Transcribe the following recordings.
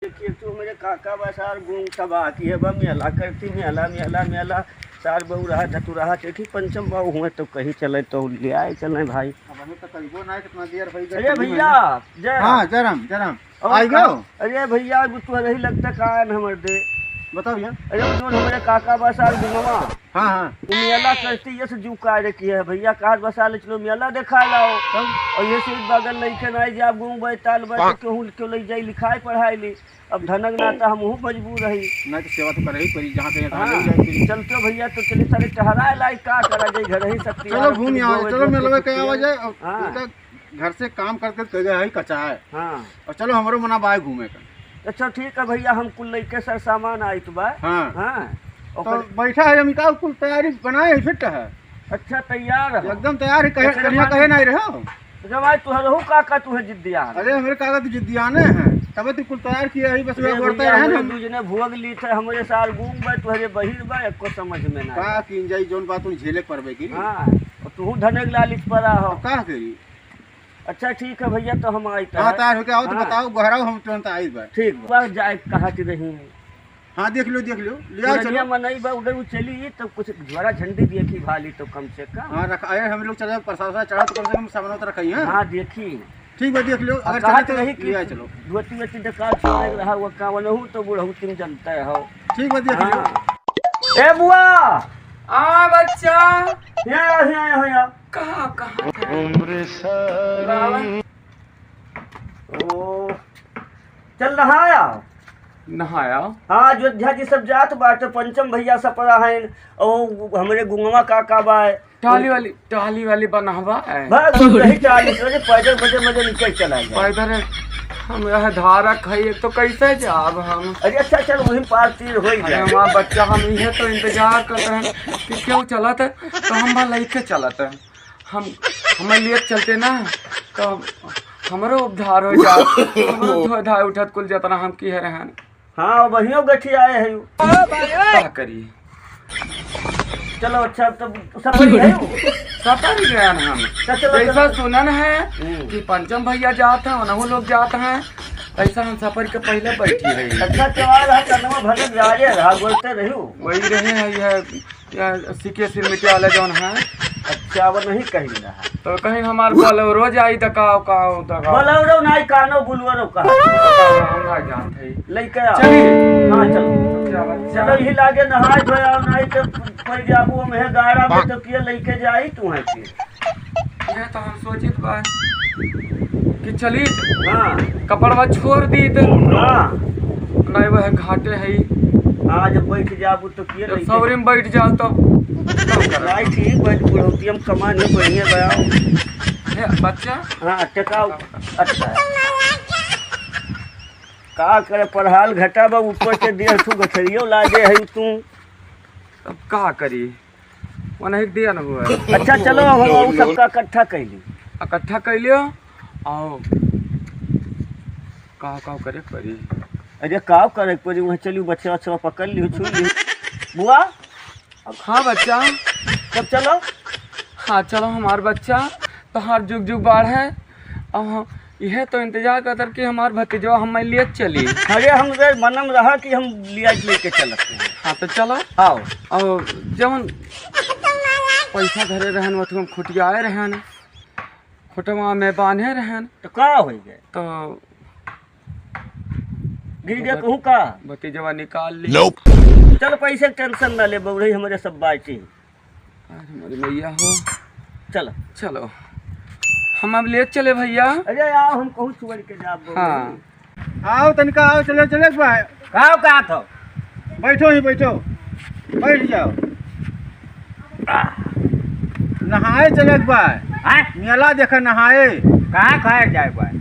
देखिए तो मेरे काका बसार घूम तबाह की है बा मेला करती मेला मेला मेला सार बहु रहा धतु रहा देखी पंचम बाबू हुए तो कहीं चले तो ले आए चले भाई। अब हमें तो करीबो ना कितना देर हो गई। अरे भैया जय हाँ जरम जरम आई गयो। अरे भैया तू नहीं लगता कान हमर दे बताओ भैया। अरे जो हमारे काका बसार घुमवा हाँ हाँ मेला करती ये से जू कार्य किया है भैया काज बसा ले चलो मेला देखा लाओ और ये से बगल नहीं के नहीं जा घूम बैताल बैठ क्यों क्यों ले जाई लिखाई पढ़ाई ली अब धनक नाता हम मजबूर रही नहीं तो सेवा तो कर ही पड़ी जहाँ पे हाँ, चलते भैया तो चलिए सारे टहरा लाई का करा जाए घर ही सकती चलो घूम आओ चलो मेला के आवा जाए। हाँ। घर से काम करके तो गया है कच्चा है। हाँ और चलो हमारो मना बाय घूमे का। अच्छा ठीक है भैया हम कुल लेके सर सामान आई तो बा। हाँ हाँ तो बैठा है अमिका कुल तैयारी बनाए फिट है। अच्छा तैयार है एकदम तैयार है कहे नहीं रहे जब आई तुहरहू काका तुहे जिद्दिया। अरे हमारे कागज जिद्दियाने हैं तब तो कुल तैयार किया है बस बढ़ते रहे ना दूजने भुअग ली थे हमारे साल घूम बा तुहरे बहिर बा एको समझ में ना का किन जाई जोन बात उन झेले परबे की। हाँ और तू धनक लालित परा हो का करी। अच्छा ठीक है भैया तो हम आई हाँ तैयार होके आओ तो बताओ गहराओ हम तुरंत आई बा। ठीक बस जाए कहा रही हाँ देख लो ले आओ चलो मनई बा उधर वो चली तो कुछ ज्वारा झंडी देखी भाली तो कम से कम। हाँ रखा है हम लोग चले प्रसाद चढ़ा तो कम से कम सामान तो रखाई है। हाँ देखी ठीक है देख लो अगर कहा चले तो नहीं ले आए चलो। धोती वेती डका छोड़ रहा वो कावनहू तो बुढ़ऊ तुम जानते हो। ठीक है देख लो। ए बुआ आ बच्चा या कहाँ कहाँ ओ चल रहा है नहाया। हाँ अयोध्या जी सब जात बाटे पंचम भैया सब पड़ा है और हमारे गुंगवा काका बा टाली वाली बनहवा है बस नहीं 40 बजे पैदल बजे मजे निकल चला जाए। इधर हम यह धारक है एक तो कैसे जाब हम। अरे अच्छा चल वही पार तीर हो अरे हमारा बच्चा हम इहे तो इंतजार करते हैं कि क्यों चलत है तो हम वहाँ लेके चलत है हमें लिए चलते ना तो हमारो उद्धार हो जाए हमारो धोधा उठत कुल जतना हम की है रहन। हाँ वही गठी आए हैं क्या करिए चलो अच्छा तब सफर गए सफर गया हम जैसा सुनन है कि पंचम भैया जाते हैं उन्होंने लोग जाते हैं ऐसा हम सफर के पहले बैठी रही। अच्छा त्योहार है कन्नवा भगत राजे रहा बोलते रही वही रहे हैं यह सीके सिरमिटे वाले जौन है। अच्छा वो नहीं कही रहा तो कहीं हमारे बोलेरो जाई दकाओ बोलेरो नहीं कानो बुलवरो का हम ना जानते लेके आओ। चलिए हाँ चलो चलो यही लागे नहाए धोए आओ नहीं तो पर जाबू हम है गाड़ा में तो किया लेके जाई तू है फिर ये तो हम सोचित बा कि चली हाँ कपड़वा छोड़ दी तो हाँ नहीं वह घाटे है हाँ जब बैठ जाबू तो किया जब सवरी में बैठ जाओ तो नहीं ठीक बैठ बुढ़ौती हम कमान नहीं बढ़िया गया बच्चा। हाँ टिकाऊ अच्छा का करे पढ़ाल घटा बा ऊपर से 150 गठरियो लागे है तू अब का करी वो नहीं दिया ना हुआ। अच्छा चलो हम सबका इकट्ठा कैली इकट्ठा कर लियो आओ का करे पड़ी। अरे का करे पड़ी वहाँ चलियो बच्चा अच्छा पकड़ लियो छू लियो बुआ। हाँ बच्चा तब चलो हाँ चलो हमार बच्चा तो हर जुग जुग बाढ़ है अब यह तो इंतजार कर कि हमार भतीजवा हम लिए चली। अरे हम मनम रहा कि हम लिया लेके चलते हैं। हाँ तो चलो आओ और जब पैसा धरे रहन वो हम खुटियाए रहन खुटवा में बांधे रहन तो का हो गए तो गिर गया कहूँ का भतीजवा निकाल ली। चलो पैसे टेंशन ना ले बउढ़ी हमारे सब बाटी हमारी मैया हो चलो चलो हम अब ले चले भैया। अरे आओ हम कहूँ छोड़ के जा। हाँ आओ तनिका आओ चले भाई खाओ का था बैठो बैठ जाओ नहाए चले भाई मेला देखा नहाए कहाँ खाए जाए भाई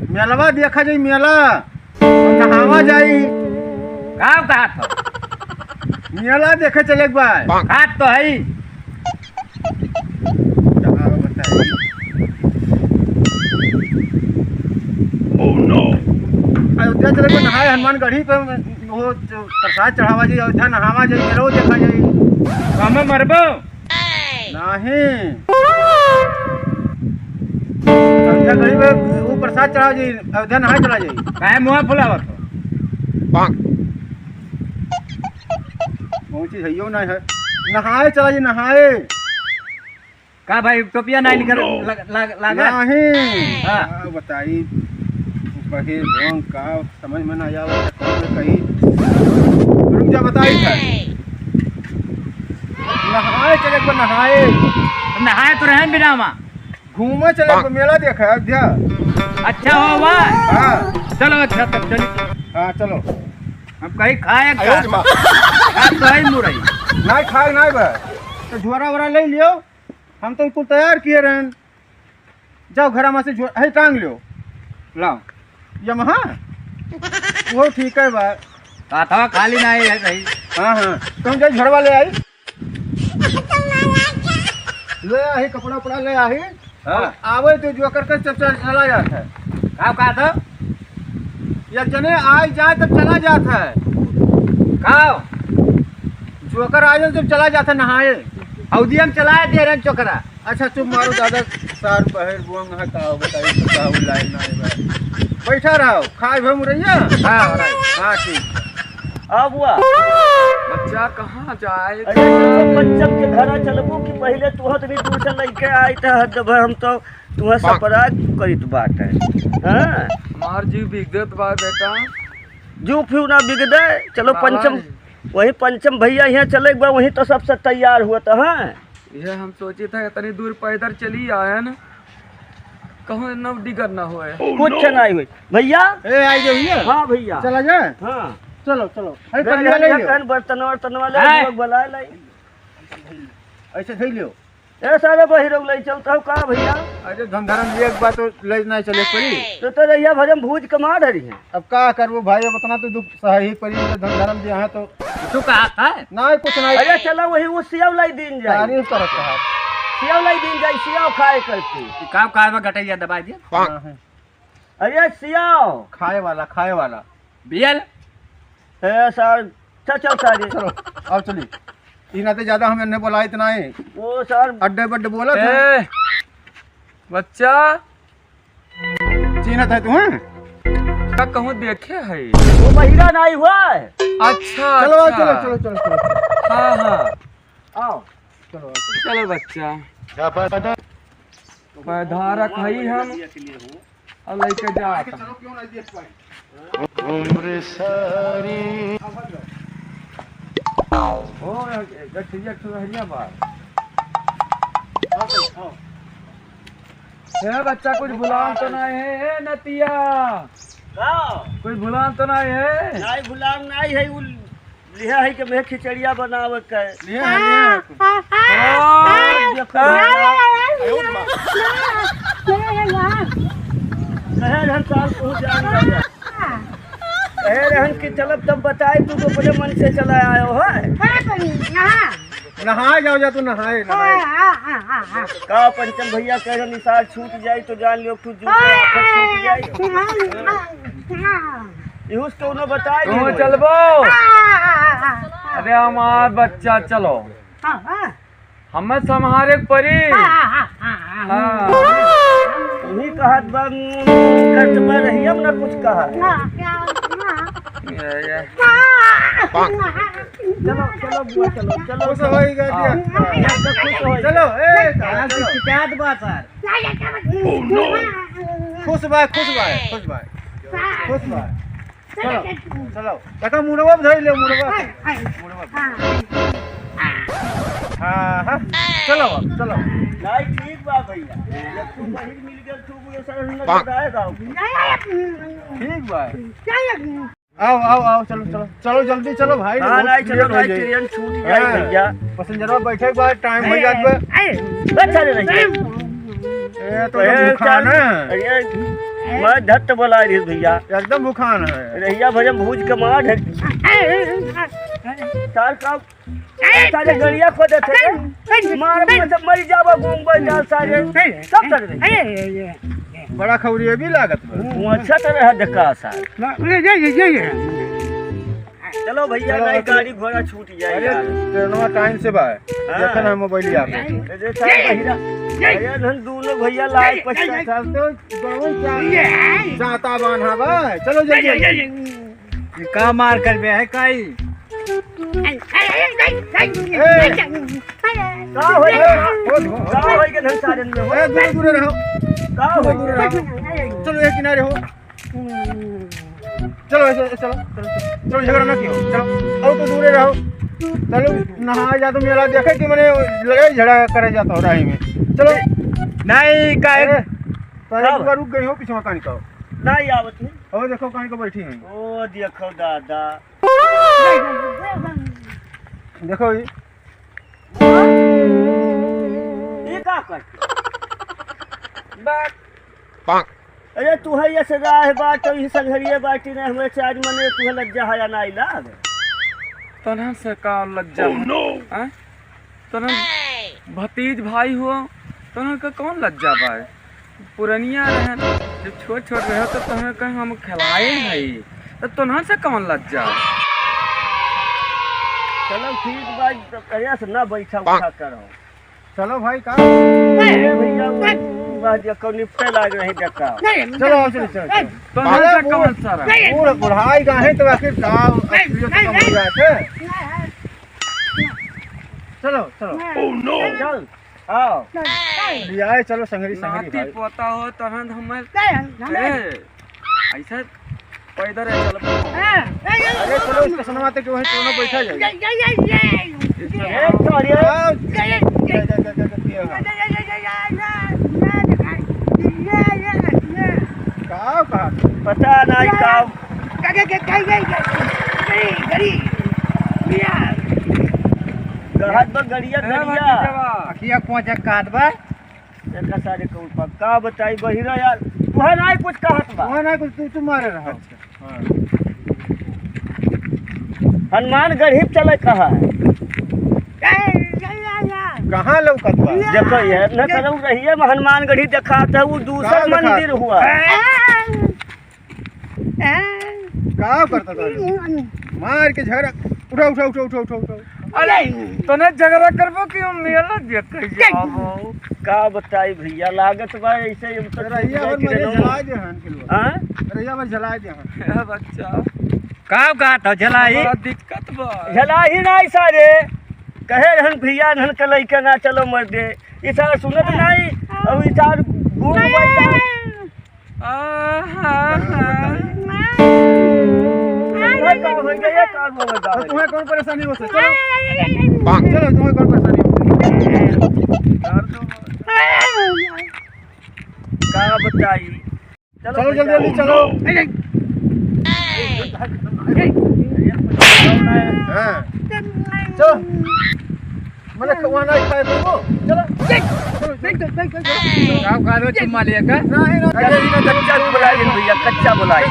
मेलवा देखा जाई मेला नहावा जाई कहाँ था मेला देखे चले भाई हाथ तो है अयोध्या चले नहाए हनुमान गढ़ी पे वो प्रसाद चढ़ावा जाई अयोध्या नहावा जाई मेलो देखा जाई हमें मरबो नहीं अयोध्या गढ़ी पे वो प्रसाद चढ़ा जी अयोध्या नहाए चला जाई काहे मुंह फुलावत हो? बहुत चीज है नहीं है नहाए चला जी नहाए का भाई टोपिया नहीं निकल लागा? नहीं हाँ। बताई बहे ढोंग का समझ में ना आया कौन में कही रुक जा बताई था नहाए चले को नहाए नहाए तो रहन बिना माँ घूमे चले को मेला देखा अयोध्या अच्छा हो भाई। हाँ चलो अच्छा तब चलिए हाँ चलो हम कहीं खाए तो ही मुरई नहीं खाए नहीं बस तो झोरा वोरा ले लियो हम तो कुल तैयार किए रहन जाओ घर में से है टांग लियो लाओ यमहा वो ठीक है बा काथवा खाली नहीं है सही। हाँ हाँ तुम जाओ झड़वा ले आई ले आई कपड़ा उपड़ा ले आई हाँ। आवे तो जो करके जब चला जाता है का कहा था? या जने आ जाए तब चला जाता है खाओ जोकर आ जाए तब चला जाता है नहाए हौदी हम चलाए दे रहे चोकरा। अच्छा चुप मारो दादा सार पहर बुआंग है का बताइए तो का लाइन नहीं बैठा रहो खाए भम रहिया हाँ हाँ ठीक अब हुआ बच्चा कहाँ जाए? अरे चलो पंचम के घर चलबू कि पहले तुह तनी दूर से लइके आई था हद भर हम तो तुम्हें सपराध करित बात है। हाँ हमार जीव बिगड़त बा बेटा। जू फ्यू ना बिगड़े चलो पंचम वही पंचम भैया यहाँ चले एक बार वहीं तो सबसे तैयार हुआ था। हाँ ये हम सोचे था इतनी दूर पैदल चली आए न कहूँ न डिगर न होए। कुछ नहीं हुई भैया। ए आई जाओ भैया हाँ भैया चला जाए हाँ चलो चलो अरे पनिया ले लियो बर्तन वर्तन वाले है। लोग बुलाए लाई ऐसे थई लियो ए सारे बहिरों ले चलता हूँ का भैया। अरे धंधारन एक बात तो ले नहीं चले पड़ी तो रैया भजम भूज कमा रही है। अब का करबो भाई अब उतना तो दुख सही पड़ी धंधारन दिया है तो तू कहा था? नहीं कुछ नहीं अरे चलो वही वो सियाव लाई दिन जाए तारीफ करत है सियाव लाई दिन जाए सियाव खाए करती। काम कार में गटैया दबा दिया। अरे सियाव खाए वाला बियल है सर चल सारे चलो आओ चली इना ते ज्यादा हमें ने बोला इतना है वो सर अड्डे बड्डे बोला था ए, बच्चा चीना था तू हैं क्या कहूँ देखे है? वो महिला नहीं हुआ है। अच्छा चलो आओ, अच्छा। चलो हाँ हाँ आओ चलो चलो बच्चा धारक है हम और लेके जाता क्यों नहीं देख पाए ओ गठिया ठुहरिया बात है बच्चा कुछ भुलान तो नहीं है नतिया कुछ भुलान तो नहीं है नहीं गुलाम नहीं है वो लिहा है कि मैं खिचड़िया बनावे के लिए हैं कहे हम साल पहुंच जाएंगे कहे रहन की चलब तब बताए तू तो अपने मन से चला आयो है। नहाए जाओ जा तू नहाए का पंचम भैया कह रहे निसार छूट जाए तो जान लियो तू जू छूट जाए यूं तो उन्हें बताए तुम चलबो। अरे हमार बच्चा चलो हमें संहारे परी। हाँ तुम्ही कहत करत बा रही हम ना कुछ कहा। चलो चलो बुआ चलो चलो खुश होइगा खुश हो चलो ए शिकायत बा सर। खुश बाय चलो चलो देखा मुड़वा धइ ले मुड़वा हाँ हाँ चलो चलो नहीं ठीक बा भैया जब तू बहिर मिल गया तू ये सारा न बताएगा ठीक बा आओ चलो जल्दी चलो भाई हां नहीं चलो भाई जाइए। ट्रेन छूट जाए भैया पैसेंजरवा बैठे के बाद टाइम हो जात बा अच्छा रही ए तो भूखान है अरे मैं धत्त बोला रही भैया एकदम भूखान है रैया भजन भूज के मार है चार का सारे गड़िया खोदे थे मार मतलब मर जावा घूम जा सारे सब कर रही बड़ा खौरिया भी लागत बा वो अच्छा तरह धक्का सार चलो भैया नहीं गाड़ी घोड़ा छूट जाए अरे यार ट्रेनवा टाइम से बा देखन हम मोबाइल आ अरे सारे बहिरा अरे धन दोनों भैया लाए पछता चल तो जाता बान हा बा चलो जल्दी का मार कर बे है काई का होई के धन सारन में हो दूर दूर रहो का होई दूर रहो चलो एक किनारे हो चलो ऐसे चलो चलो झगड़ा ना कियो चलो और तो दूर रहो चलो नहा जा तो मेला देखे कि मैंने लगे झगड़ा करे जाता हो राही में चलो नहीं काई तारे रुक गई हो पीछे मकान का नहीं आवत है और देखो कहां को बैठी हैं ओ देखो दादा देखो ये का करती बात अरे तू है ये सजा है बात तो ही संघरिए बाटी ने हमें चार मने तू लज्जा है ना इलाज तनह से का लज्जा हैं तनह भतीज भाई हो तनह का कौन लज्जा बा पुरनिया रहन जब छोट छोट रहे तो तुम्हें कहीं हम खिलाए हैं तो तनह से कौन लज्जा चलो ठीक बात करिया से ना बैठा उठा करो चलो भाई का भैया बात को निपटे लाग रही देखा चलो चलो चलो तनह से कौन सारा पूरा बुढ़ाई का है तो आखिर गाँव असलियत कम हो जाते चलो चलो चल आओ लिया चलो संगरी नाती संगरी पोता हो तनह हमें ऐसा पैदल चल अरे चलो स्टेशन आते क्यों है दोनों बैठा जाए ए छोड़िए का पता नहीं का गहत पर गड़िया गड़िया अखिया पहुंच काट बा देखा सारे को ऊपर का बताई बहिरा यार तुहा नहीं कुछ कहत बा वहाँ ना कुछ तू मारे रहा हनुमान गढ़ी चले कहा है कहाँ लौकत बा देखो ये न करो रहिए में हनुमान गढ़ी देखा था वो दूसरा कहाँ देखा? मंदिर हुआ का करता था मार के झगड़ा उठा उठा उठा उठा उठा उठा अरे तने झगड़ा करबो कि हम मेला देख के जाबो का बताई भैया लागत बा ऐसे ही तो रहिया और मरे जला दे हन के लोग हां रहिया पर जला दे हन बच्चा का तो झलाई बड़ा दिक्कत बा झला ही नहीं सारे कहे रहन भैया धन के लइके ना चलो मर दे ई सारा सुनत नहीं अब ई सार घूम बैठा का हो गया कार में बता तो तुम्हें कौन परेशानी हो से चलो चलो तुम्हें कौन परेशानी हो का बताई चलो जल्दी जल्दी चलो हाँ चलो मैंने वहाँ ना खाए तो चलो गाँव कालो चुम्मा लेकर कच्चा बुलाई भैया कच्चा बुलाई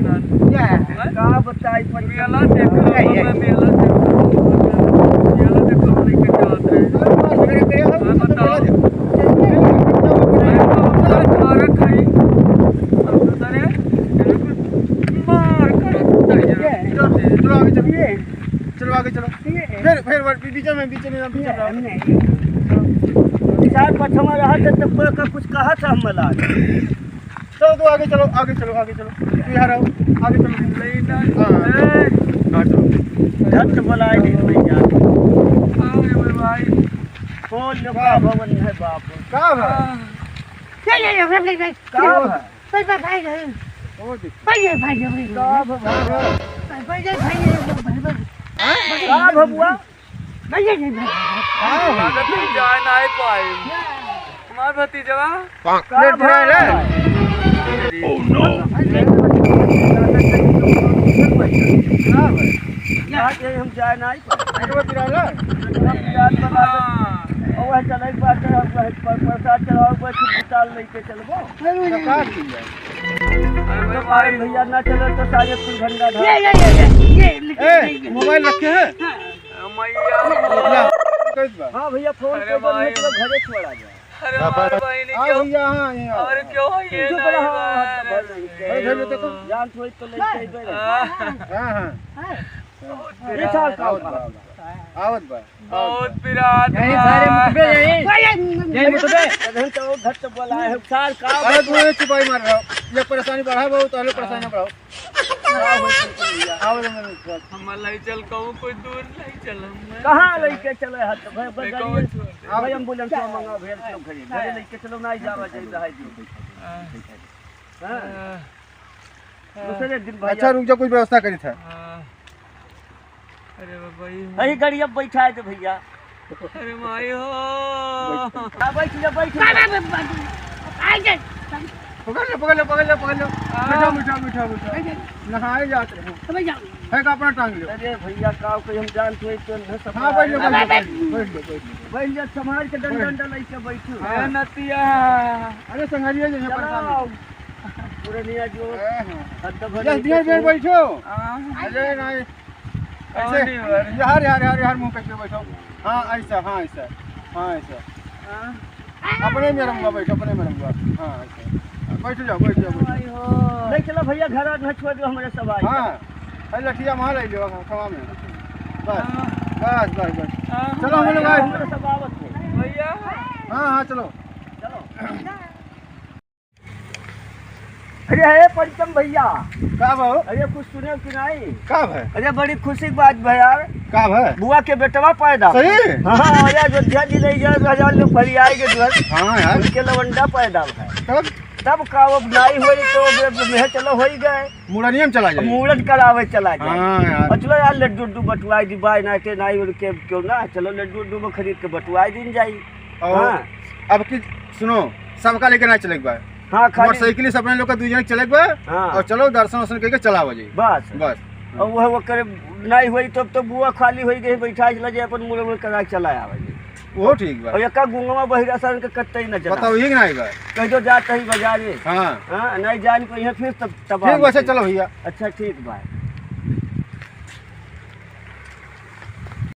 का बताई मेला देखो मेला देखो लेके जाते हैं बताओ खाना खाई अरे मार कर चलो आगे चलो आगे चलो फिर बीच में किसान पठमा रहा तब का कुछ कहा था हम मला चलो तो आगे चलो तू यहाँ रहो आगे चलो लेना झट बुलाई नहीं भैया अरे भाई कौन का भवन है बाप का है का है ओ का भबुआ जाए नहीं पाए हमार भतीजवा प्लेट भरा है हम जाए नहीं हाँ चले प्रसाद चढ़ाओ चल लेके चलबो भैया ना चलो तो साढ़े 3 घंटा मोबाइल रखे हैं मैया कैसे बा हाँ भैया फोन अरे कर दो भाई। नहीं तो घरे छोड़ा जाए अरे हमारे भाई ने आ क्यों भैया हाँ यहाँ और क्यों ये चुप नहीं रहो, बात? हाथ दबा नहीं। अरे धर लो देखो जान थोड़ी तो लेके ही बैठे। हाँ हाँ ये साल का आवत बा आवत बा बहुत पिरात यही सारे मुतबे यही मुतबे कहीं तो वो घर तो बोला है साल का अरे तू ये चुपाई मार रहा हो ये परेशानी बढ़ा बहु तो परेशानी बढ़ाओ आओ मैं हम नहीं चल कहूँ कोई दूर नहीं चल कहाँ लेके चले हाथ भाई बस देखो, जाइए भाई एम्बुलेंस में मंगा भेज दो घरे घरे लेके चलो नहीं जावा जाए रहा जी हां दूसरे दिन भाई अच्छा रुक जा कुछ व्यवस्था करी था अरे भाई अही गाड़ी अब बैठा है तो भैया अरे माई हो बैठ जा पकड़ लो मीठा नहाए जाते हैं है का अपना टांग लो अरे भैया का कोई हम जान तो न सब हाँ बैठ लो बैठ जा समाज के डंडा लेके बैठो हाँ नतिया अरे संघारिया जो है चलाओ परेशान पूरे निया जो हद भर जस दिया बैठो अरे नहीं ऐसे यार मुंह करके बैठो हाँ ऐसा अपने में रहूंगा बैठो अपने में रहूंगा हाँ ऐसा बैठ जाओ नहीं चलो भैया घर न छोड़ दो हमारे सब आए हाँ अरे लठिया वहाँ ले लो खवा में बस चलो हम लोग आए हमारे सब आवत है भैया हाँ चलो अरे है पंचम भैया का भाव अरे कुछ सुने कि नहीं का भाई अरे बड़ी खुशी की बात भाई यार का भाई बुआ के बेटवा पैदा सही हाँ अरे अयोध्या जी ले जाए 1000 लोग भरी आएंगे तुरंत हाँ यार उनके लवंडा पैदा है तब तब का वो नहीं हुई तो मैं चलो हो ही गए मुड़निया में चला जाए मूरत करावे चला जाए हाँ यार और चलो यार लड्डू उड्डू बटवाई दी बाई ना के नहीं उनके क्यों ना चलो लड्डू उड्डू में खरीद के बटवाई दिन जाई और हाँ अब की सुनो सबका लेकर ना चले बा हाँ खाली मोटरसाइकिल से अपने लोग का 2 जन चले बा हाँ। और चलो दर्शन वर्शन करके चला बजे बस बस और वो करे नहीं हुई तब तो बुआ खाली हो गई बैठा चला जाए अपन मुड़े मुड़े करा के चला आवे वो ठीक बा और एका गुंगवा बहिरा सन के कत्ते ही न चला बताओ ये नहीं बा कह दो जात ही बाजारे हाँ हाँ नहीं जान को यहाँ फिर तब ठीक वैसे चलो भैया अच्छा ठीक बा